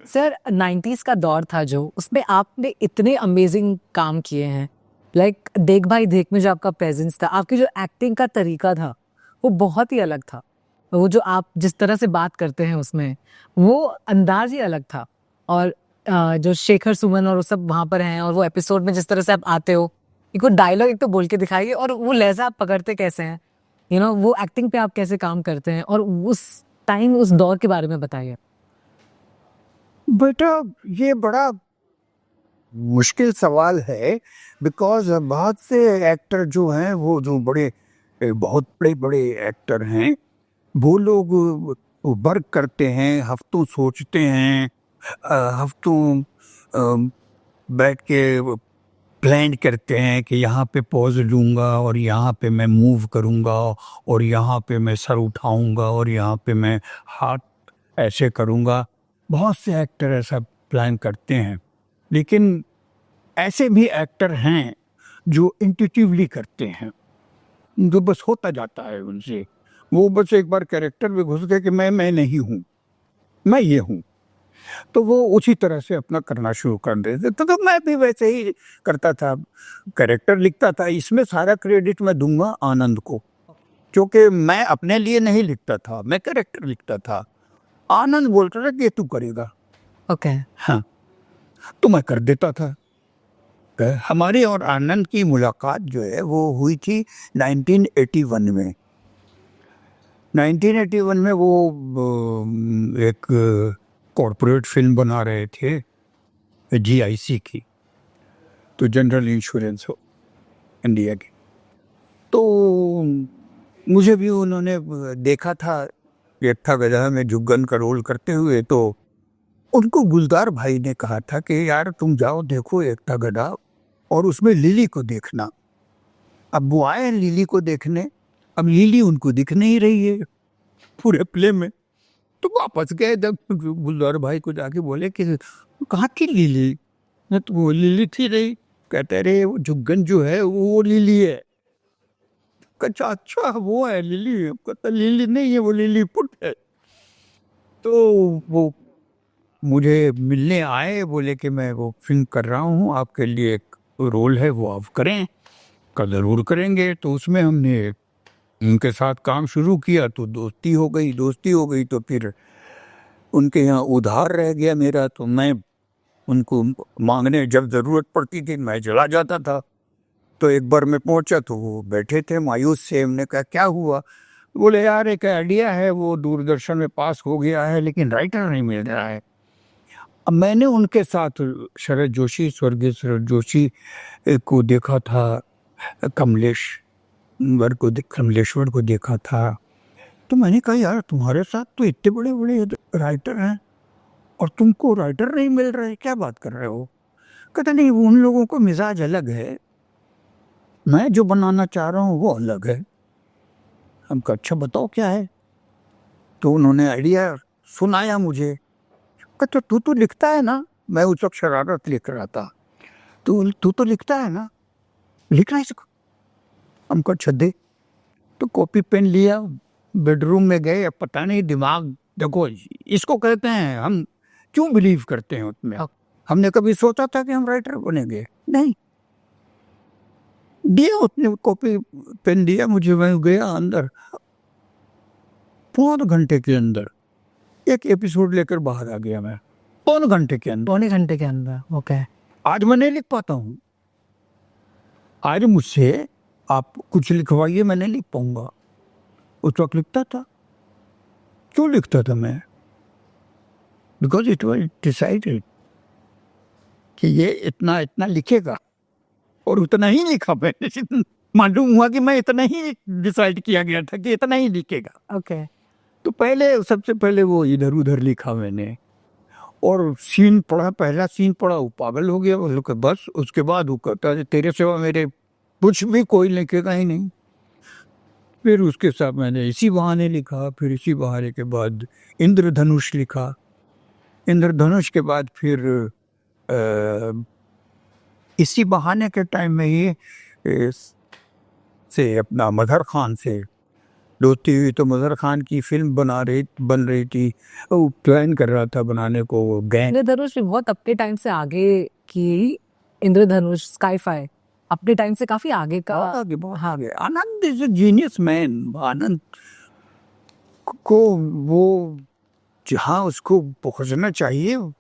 Sir 90s का दौर था जो उसमें आपने इतने अमेजिंग काम किए हैं। लाइक देख भाई देख में जो आपका प्रेजेंस था, आपकी जो एक्टिंग का तरीका था वो बहुत ही अलग था। वो जो आप जिस तरह से बात करते हैं उसमें वो अंदाज ही अलग था। और जो शेखर सुमन और वो सब वहां पर हैं और वो एपिसोड में जिस तरह से आप आते हो, एक वो डायलॉग एक तो बोल के दिखाइए और वो लहजा आप पकड़ते कैसे हैं, वो एक्टिंग पे आप कैसे काम करते हैं और उस टाइम उस दौर के बारे में बताइए। बेटा, ये बड़ा मुश्किल सवाल है। बिकॉज बहुत से एक्टर जो हैं, वो जो बहुत बड़े बड़े एक्टर हैं, वो लोग वर्क करते हैं, हफ्तों सोचते हैं, हफ्तों बैठ के प्लान करते हैं कि यहाँ पे पॉज लूँगा और यहाँ पे मैं मूव करूँगा और यहाँ पे मैं सर उठाऊँगा और यहाँ पे मैं हाथ ऐसे करूँगा। बहुत से एक्टर ऐसा प्लान करते हैं, लेकिन ऐसे भी एक्टर हैं जो इंट्यूटिवली करते हैं, जो बस होता जाता है उनसे। वो बस एक बार कैरेक्टर में घुस गए कि मैं नहीं हूँ, मैं ये हूँ, तो वो उसी तरह से अपना करना शुरू कर देते। तो मैं भी वैसे ही करता था, कैरेक्टर लिखता था। इसमें सारा क्रेडिट मैं दूंगा आनंद को, क्योंकि मैं अपने लिए नहीं लिखता था, मैं कैरेक्टर लिखता था। आनंद बोलता था कि तू करेगा। ओके। हाँ, तो मैं कर देता था। हमारी और आनंद की मुलाकात जो है वो हुई थी 1981 में। 1981 में वो एक कॉरपोरेट फिल्म बना रहे थे GIC की, तो जनरल इंश्योरेंस हो इंडिया की। तो मुझे भी उन्होंने देखा था एकता गधा में जुग्गन का रोल करते हुए, तो उनको गुलजार भाई ने कहा था कि यार तुम जाओ देखो एकता गधा और उसमें लिली को देखना। अब वो आए लिली को देखने, अब लिली उनको दिख नहीं रही है पूरे प्ले में। तो वापस गए, जब गुलजार भाई को जाके बोले कि कहाँ की लिली, तो वो लिली थी नहीं। कहते रहे वो जुग्गन जो है वो लिली है। अच्छा अच्छा, वो है लिली। कहता लिली नहीं है, वो लिली पुट है। तो वो मुझे मिलने आए, बोले कि मैं वो फिल्म कर रहा हूँ, आपके लिए एक रोल है, वो आप करें। का जरूर करेंगे। तो उसमें हमने उनके साथ काम शुरू किया, तो दोस्ती हो गई। तो फिर उनके यहाँ उधार रह गया मेरा, तो मैं उनको मांगने जब जरूरत पड़ती थी मैं चला जाता था। तो एक बार मैं पहुंचा तो वो बैठे थे मायूस से। हमने कहा क्या हुआ? बोले यार एक आइडिया है, वो दूरदर्शन में पास हो गया है, लेकिन राइटर नहीं मिल रहा है। अब मैंने उनके साथ शरद जोशी, स्वर्गीय शरद जोशी को देखा था, कमलेश्वर को देखा था। तो मैंने कहा यार तुम्हारे साथ तो इतने बड़े बड़े राइटर हैं और तुमको राइटर नहीं मिल रहे, क्या बात कर रहे हो? कहता नहीं, उन लोगों को मिजाज अलग है, मैं जो बनाना चाह रहा हूँ वो अलग है। हम कहा अच्छा बताओ क्या है? तो उन्होंने आइडिया सुनाया मुझे। कहते तू तो लिखता है ना। मैं उस वक्त शरारत लिख रहा था। तू तो लिखता है ना, लिखना ही सीखो। हम कहा अच्छा दे। तो कॉपी पेन लिया, बेडरूम में गए। अब पता नहीं दिमाग, देखो इसको कहते हैं हम क्यों बिलीव करते हैं उसमें। हमने कभी सोचा था कि हम राइटर बनेंगे? नहीं। दिया उसने, कॉपी पेन दिया मुझे, मैं गया अंदर। पौन घंटे के अंदर एक एपिसोड लेकर बाहर आ गया मैं। पौन घंटे के अंदर, पौने घंटे के अंदर। ओके। आज मैं नहीं लिख पाता हूँ। आज मुझसे आप कुछ लिखवाइए, मैं नहीं लिख पाऊंगा। उस वक्त लिखता था। क्यों लिखता था मैं? बिकॉज इट वॉज डिसाइडेड कि ये इतना इतना लिखेगा, और उतना ही लिखा मैंने। मालूम हुआ कि मैं इतना ही डिसाइड किया गया था कि इतना ही लिखेगा। ओके। तो सबसे पहले वो इधर उधर लिखा मैंने, और सीन पढ़ा, पहला सीन पढ़ा, वो पागल हो गया। वो कि बस उसके बाद वो कहता है तेरे सिवा मेरे कुछ भी कोई लिखेगा ही नहीं। फिर उसके साथ मैंने इसी बहाने लिखा, फिर इसी बहाने के बाद इंद्रधनुष लिखा। इंद्रधनुष के बाद फिर इसी बहाने के टाइम में ही से अपना मदर खान से रोती हुई तो मजहर खान की फिल्म बन रही थी, वो प्लान कर रहा था बनाने को, वो गैंग। इंद्रधनुष भी बहुत अपने टाइम से आगे की, इंद्रधनुष, स्काईफाई अपने टाइम से काफी आगे का। बहुत आगे। आनंद इज अ जीनियस मैन। आनंद को वो जहाँ उसको पहुंचना चाहिए वो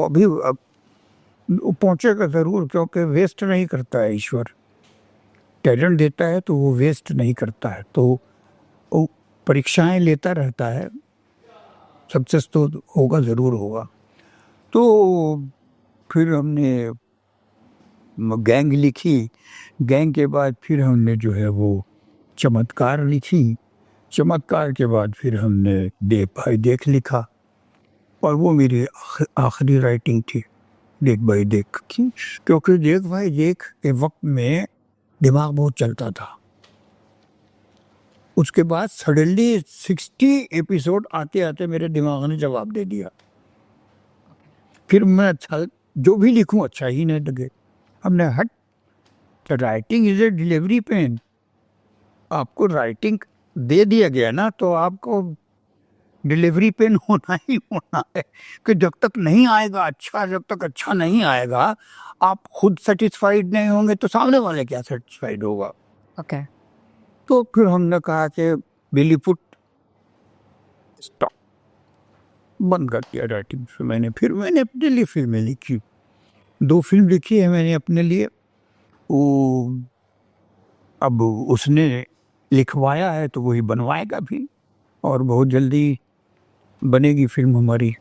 अभी अब वो पहुंचेगा जरूर, क्योंकि वेस्ट नहीं करता है ईश्वर। टैलेंट देता है तो वो वेस्ट नहीं करता है, तो वो परीक्षाएं लेता रहता है, सक्सेस तो होगा, जरूर होगा। तो फिर हमने गैंग लिखी, गैंग के बाद फिर हमने जो है वो चमत्कार लिखी, चमत्कार के बाद फिर हमने देख भाई देख लिखा, और वो मेरी आखिरी राइटिंग थी, देख भाई देख की। क्योंकि देख भाई देख के वक्त में दिमाग बहुत चलता था। उसके बाद सडनली 60 एपिसोड आते आते मेरे दिमाग ने जवाब दे दिया। फिर मैं अच्छा जो भी लिखूं अच्छा ही नहीं लगे। हमने हट, writing is a delivery pen. आपको राइटिंग दे दिया गया ना, तो आपको डिलीवरी पेन होना ही होना है, कि जब तक नहीं आएगा अच्छा, जब तक अच्छा नहीं आएगा, आप खुद सेटिस्फाइड नहीं होंगे तो सामने वाले क्या सेटिस्फाइड होगा। ओके। तो फिर हमने कहा कि बिली पुट स्टॉप, बंद कर दिया राइटिंग। फिर मैंने अपने लिए फिल्में लिखी, 2 फिल्म लिखी है मैंने अपने लिए। वो अब उसने लिखवाया है तो वही बनवाएगा भी, और बहुत जल्दी बनेगी फिल्म हमारी।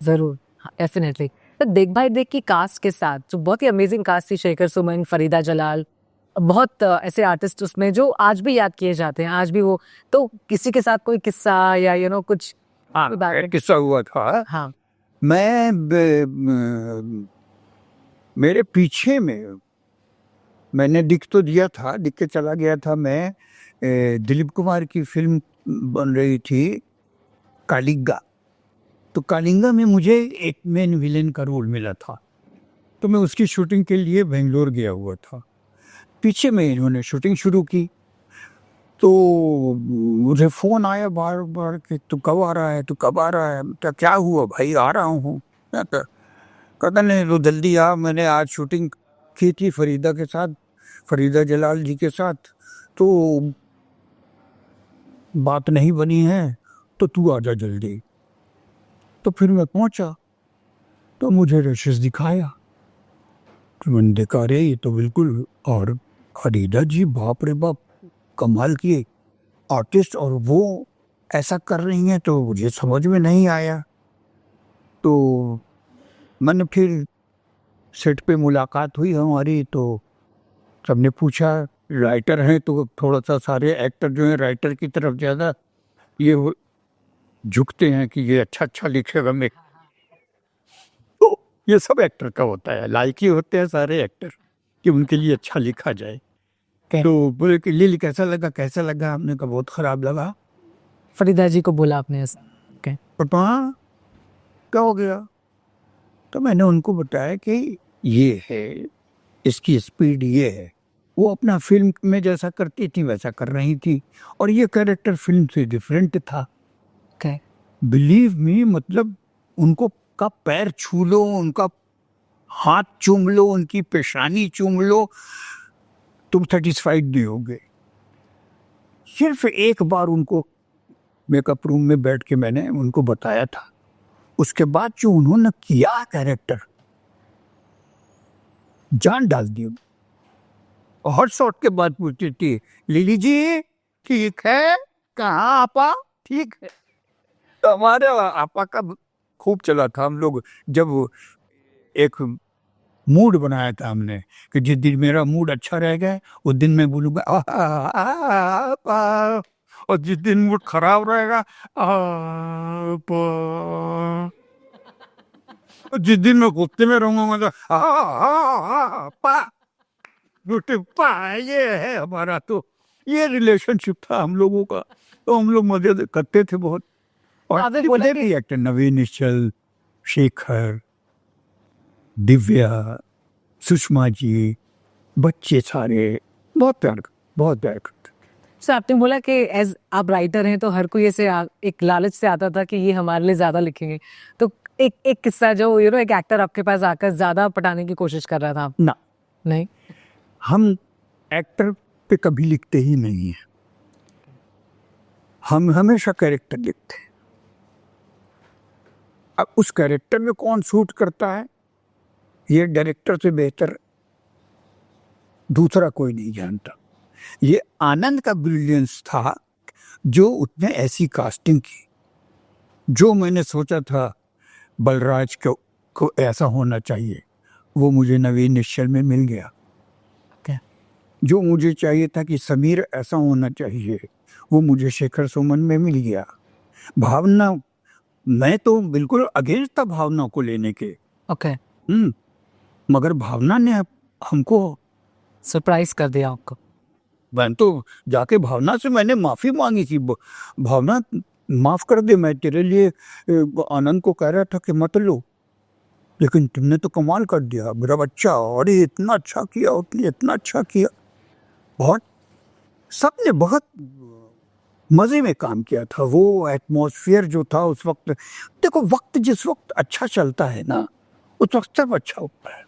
जरूर, डेफिनेटली। तो देख भाई देख की कास्ट के साथ जो बहुत ही अमेजिंग कास्ट थी, शेखर सुमन, फरीदा जलाल, बहुत ऐसे आर्टिस्ट उसमें जो आज भी याद किए जाते हैं, आज भी वो। तो किसी के साथ कोई किस्सा या कुछ? हाँ, एक किस्सा हुआ था। हाँ। मेरे पीछे में मैंने दिख तो दिया था, दिख के चला गया था मैं। दिलीप कुमार की फिल्म बन रही थी कालिंगा, तो कालिंगा में मुझे एक मेन विलेन का रोल मिला था, तो मैं उसकी शूटिंग के लिए बेंगलोर गया हुआ था। पीछे में इन्होंने शूटिंग शुरू की, तो मुझे फोन आया बार बार कि तू कब आ रहा है, तू कब आ रहा है। क्या हुआ भाई, आ रहा हूँ। कहता नहीं तो जल्दी आ, मैंने आज शूटिंग की थी फरीदा के साथ, फरीदा जलाल जी के साथ, तो बात नहीं बनी है, तो तू आजा जल्दी। तो फिर मैं पहुंचा, तो मुझे रशिस दिखाया, तो मैंने देखा रे ये तो बिल्कुल, और फरीदा जी बाप रे बाप, कमाल की आर्टिस्ट, और वो ऐसा कर रही हैं, तो मुझे समझ में नहीं आया। तो मैंने फिर सेट पे मुलाकात हुई हमारी, तो सबने पूछा, राइटर हैं तो थोड़ा सा सारे एक्टर जो हैं राइटर की तरफ ज़्यादा ये झुकते हैं कि ये अच्छा लिखेगा। मैं तो ये सब एक्टर का होता है, लाइक ही होते हैं सारे एक्टर कि उनके लिए अच्छा लिखा जाए। तो बोले कि लिली कैसा लगा, हमने कहा बहुत ख़राब लगा। फरीदा जी को बोला आपने ऐसा? ओके। पापा क्या हो गया? तो मैंने उनको बताया कि ये है, इसकी स्पीड ये है। वो अपना फिल्म में जैसा करती थी वैसा कर रही थी, और ये कैरेक्टर फिल्म से डिफरेंट था। ओके। बिलीव मी, मतलब उनको का पैर छू लो, उनका हाथ चूम लो, उनकी पेशानी चूम लो, तुम सेटिस्फाइड नहीं होगे। सिर्फ एक बार उनको मेकअप रूम में बैठ के मैंने उनको बताया था, उसके बाद जो उन्होंने किया कैरेक्टर, जान डाल दी। हर शॉट के बाद पूछती थी, लिली जी ठीक है, कहाँ आपा ठीक है। तो हमारे आपा का खूब चला था। हम लोग जब एक मूड बनाया था हमने कि जिस दिन मेरा मूड अच्छा रहेगा उस दिन मैं बोलूँगा आपा, और जिस दिन मूड खराब रहेगा आपा, और जिस दिन मैं गुस्से में रहूँगा तो आपा। ये है हमारा, तो ये रिलेशनशिप था हम लोगों का। तो हम लोग मजे करते थे बहुत। और बोले भी एक्टर नवीन निश्चल, शेखर, दिव्या, सुषमा जी, बच्चे सारे बहुत प्यार करते। सो आपने बोला कि एज आप राइटर हैं तो हर कोई ऐसे एक लालच से आता था कि ये हमारे लिए ज्यादा लिखेंगे, तो एक किस्सा जो एक एक्टर आपके पास आकर ज्यादा पटाने की कोशिश कर रहा था। ना, नहीं, हम एक्टर पे कभी लिखते ही नहीं है, हम हमेशा कैरेक्टर लिखते हैं। अब उस कैरेक्टर में कौन सूट करता है ये डायरेक्टर से बेहतर दूसरा कोई नहीं जानता। ये आनंद का ब्रिलियंस था जो उसने ऐसी कास्टिंग की, जो मैंने सोचा था बलराज को ऐसा होना चाहिए वो मुझे नवीन निश्चल में मिल गया। क्या? जो मुझे चाहिए था कि समीर ऐसा होना चाहिए वो मुझे शेखर सुमन में मिल गया। भावना, मैं तो बिल्कुल अगेंस्ट था भावना को लेने के, ओके, मगर भावना ने हमको सरप्राइज कर दिया आपको। मैं तो जाके भावना से मैंने माफी मांगी थी, भावना माफ कर दे, मैं तेरे लिए आनंद को कह रहा था कि मत लो, लेकिन तुमने तो कमाल कर दिया मेरा बच्चा, और ये इतना अच्छा किया, उसने इतना अच्छा किया, बहुत सबने बहुत मजे में काम किया था। वो एटमॉस्फेयर जो था उस वक्त, देखो वक्त जिस वक्त अच्छा चलता है ना उस वक्त सब अच्छा होता है।